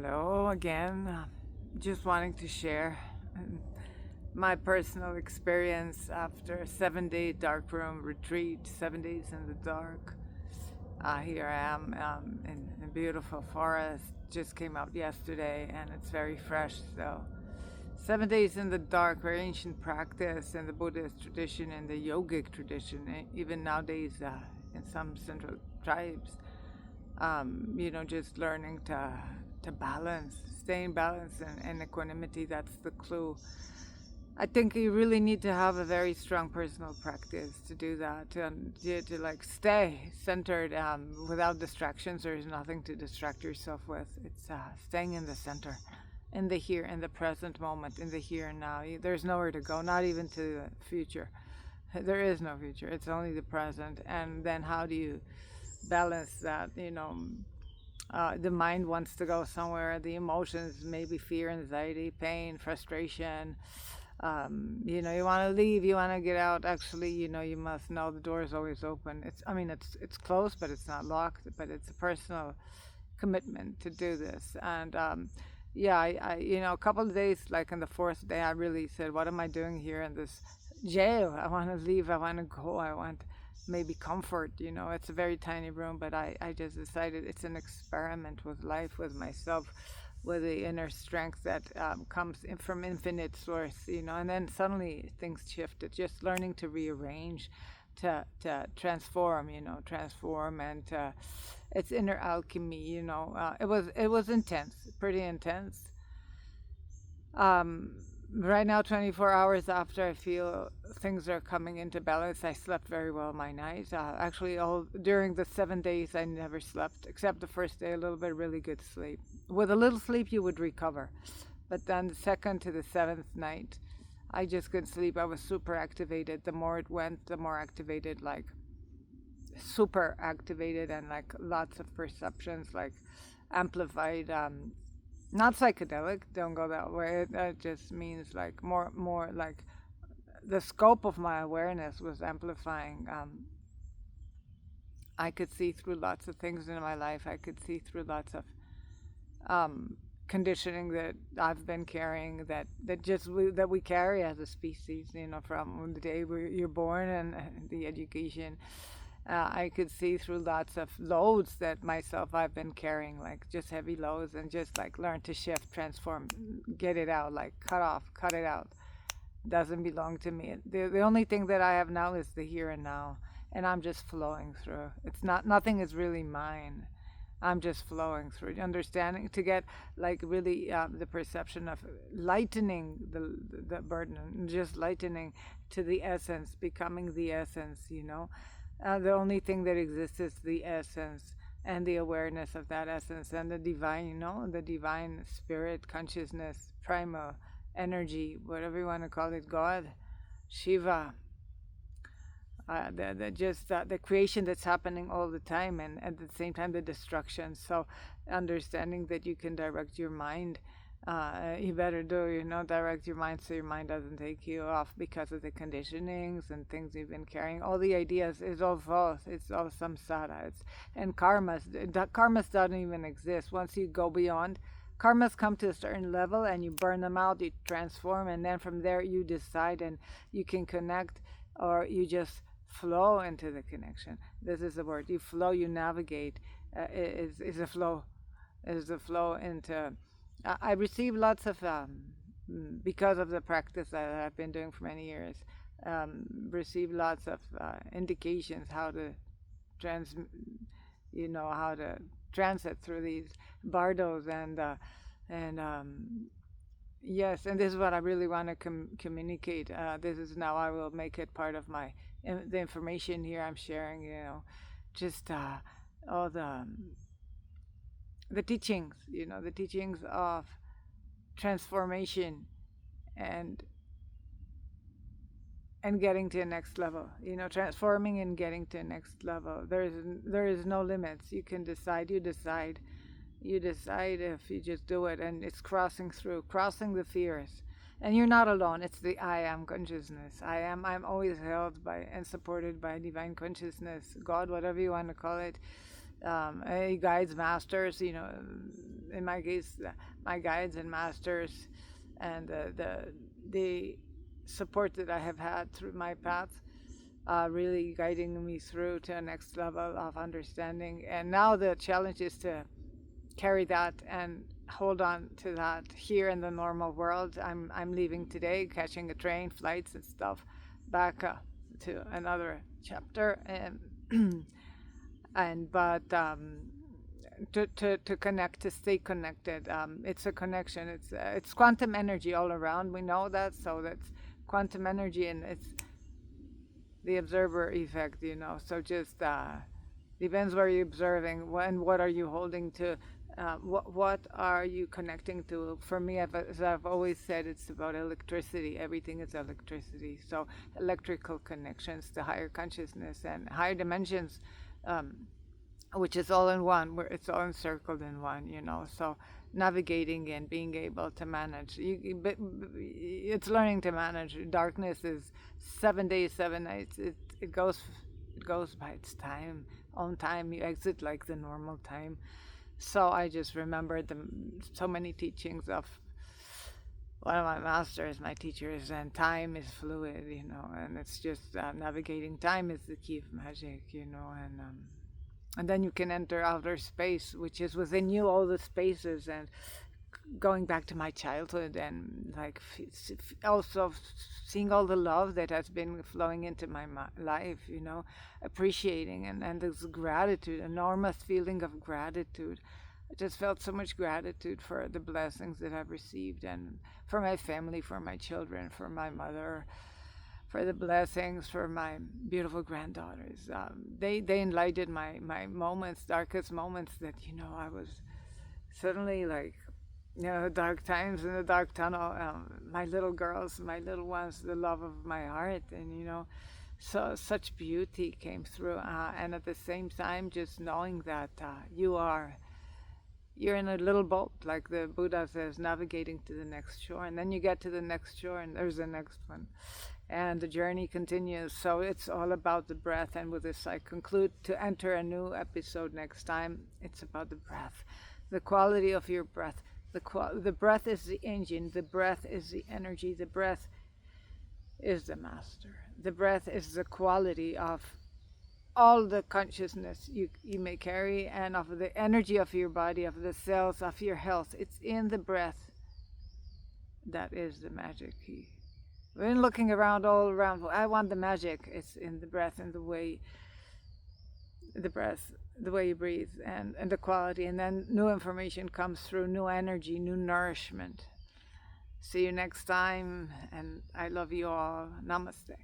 Hello again. Just wanting to share my personal experience after a 7-day darkroom retreat, 7 days in the dark. Here I am in a beautiful forest. Just came out yesterday and it's very fresh. So, 7 days in the dark, very ancient practice in the Buddhist tradition, in the yogic tradition, even nowadays in some central tribes. Just learning to balance, stay in balance and equanimity. That's the clue. I think you really need to have a very strong personal practice to do that, to like stay centered without distractions. There's nothing to distract yourself with. It's staying in the center, in the here, in the present moment, in the here and now. There's nowhere to go, not even to the future. There is no future. It's only the present. And then how do you balance that? The mind wants to go somewhere. The emotions, maybe fear, anxiety, pain, frustration. You want to leave, you want to get out. Actually, you must know the door is always open. It's closed, but it's not locked. But it's a personal commitment to do this. And a couple of days, like on the fourth day, I really said, "What am I doing here in this jail? I want to leave. I want to go. I want." Maybe comfort, it's a very tiny room, but I just decided it's an experiment with life, with myself, with the inner strength that comes from infinite source, and then suddenly things shifted, just learning to rearrange, to transform, and it's inner alchemy, it was intense, pretty intense. Right now, 24 hours after I feel things are coming into balance, I slept very well my night. Actually, all during the 7 days, I never slept, except the first day, a little bit really good sleep. With a little sleep, you would recover. But then the second to the seventh night, I just couldn't sleep. I was super activated. The more it went, the more activated, like super activated, and like lots of perceptions, like amplified. Not psychedelic, don't go that way. That just means like more like the scope of my awareness was amplifying. I could see through lots of things in my life. I could see through lots of conditioning that I've been carrying, that we carry as a species, from the day you're born, and the education. I could see through lots of loads that I've been carrying, like just heavy loads, and just like learn to shift, transform, get it out, like cut it out. Doesn't belong to me. The only thing that I have now is the here and now, and I'm just flowing through. It's not, nothing is really mine. I'm just flowing through, understanding, to get like really the perception of lightening the burden, and just lightening to the essence, becoming the essence, the only thing that exists is the essence, and the awareness of that essence, and the divine, the divine spirit, consciousness, primal energy, whatever you want to call it, God, Shiva, the creation that's happening all the time, and at the same time the destruction. So understanding that you can direct your mind, you better do, direct your mind so your mind doesn't take you off because of the conditionings and things you've been carrying. All the ideas is all false. It's all samsara. And karmas don't even exist. Once you go beyond, karmas come to a certain level and you burn them out, you transform, and then from there you decide, and you can connect, or you just flow into the connection. This is the word. You flow, you navigate, is a flow. Is a flow into... I receive lots of, because of the practice that I've been doing for many years, receive lots of indications how to how to transit through these bardos, and yes, and this is what I really want to communicate. This is now, I will make it part of the information here I'm sharing, just all the teachings, the teachings of transformation, and getting to the next level, transforming and getting to the next level. There is no limits. You can decide. You decide if you just do it, and it's crossing the fears. And you're not alone. It's the I am consciousness. I'm always held by and supported by divine consciousness, God, whatever you want to call it. Guides, masters, in my case, my guides and masters, and the support that I have had through my path, really guiding me through to a next level of understanding. And now the challenge is to carry that and hold on to that here in the normal world. I'm leaving today, catching a train, flights and stuff, back to another chapter, and and but to connect, to stay connected. It's a connection. It's quantum energy all around. We know that, so that's quantum energy, and it's the observer effect. So just depends where you're observing, when, what are you holding to, what are you connecting to. For me, as I've always said, it's about electricity. Everything is electricity. So electrical connections to higher consciousness and higher dimensions, which is all in one, where it's all encircled in one. So navigating and being able to manage, it's learning to manage. Darkness is 7 days, 7 nights. It goes by its time, own time. You exit like the normal time. So I just remembered so many teachings of one of my masters, my teachers, and time is fluid, and it's just navigating time is the key of magic, and then you can enter outer space, which is within you, all the spaces. And going back to my childhood, and like also seeing all the love that has been flowing into my life, appreciating, and this gratitude, enormous feeling of gratitude. I just felt so much gratitude for the blessings that I've received, and for my family, for my children, for my mother, for the blessings, for my beautiful granddaughters. They enlightened my moments, darkest moments, that I was suddenly like, dark times in the dark tunnel. My little girls, my little ones, the love of my heart, and so such beauty came through. And at the same time, just knowing that you're in a little boat, like the Buddha says, navigating to the next shore, and then you get to the next shore, and there's the next one, and the journey continues. So it's all about the breath. And with this, I conclude to enter a new episode next time. It's about the breath, the quality of your breath. The breath is the engine. The breath is the energy. The breath is the master. The breath is the quality of all the consciousness you may carry, and of the energy of your body, of the cells, of your health. It's in the breath. That is the magic key. We're looking around, all around. I want the magic. It's in the breath, and the way you breathe, and the quality. And then new information comes through, new energy, new nourishment. See you next time, and I love you all. Namaste.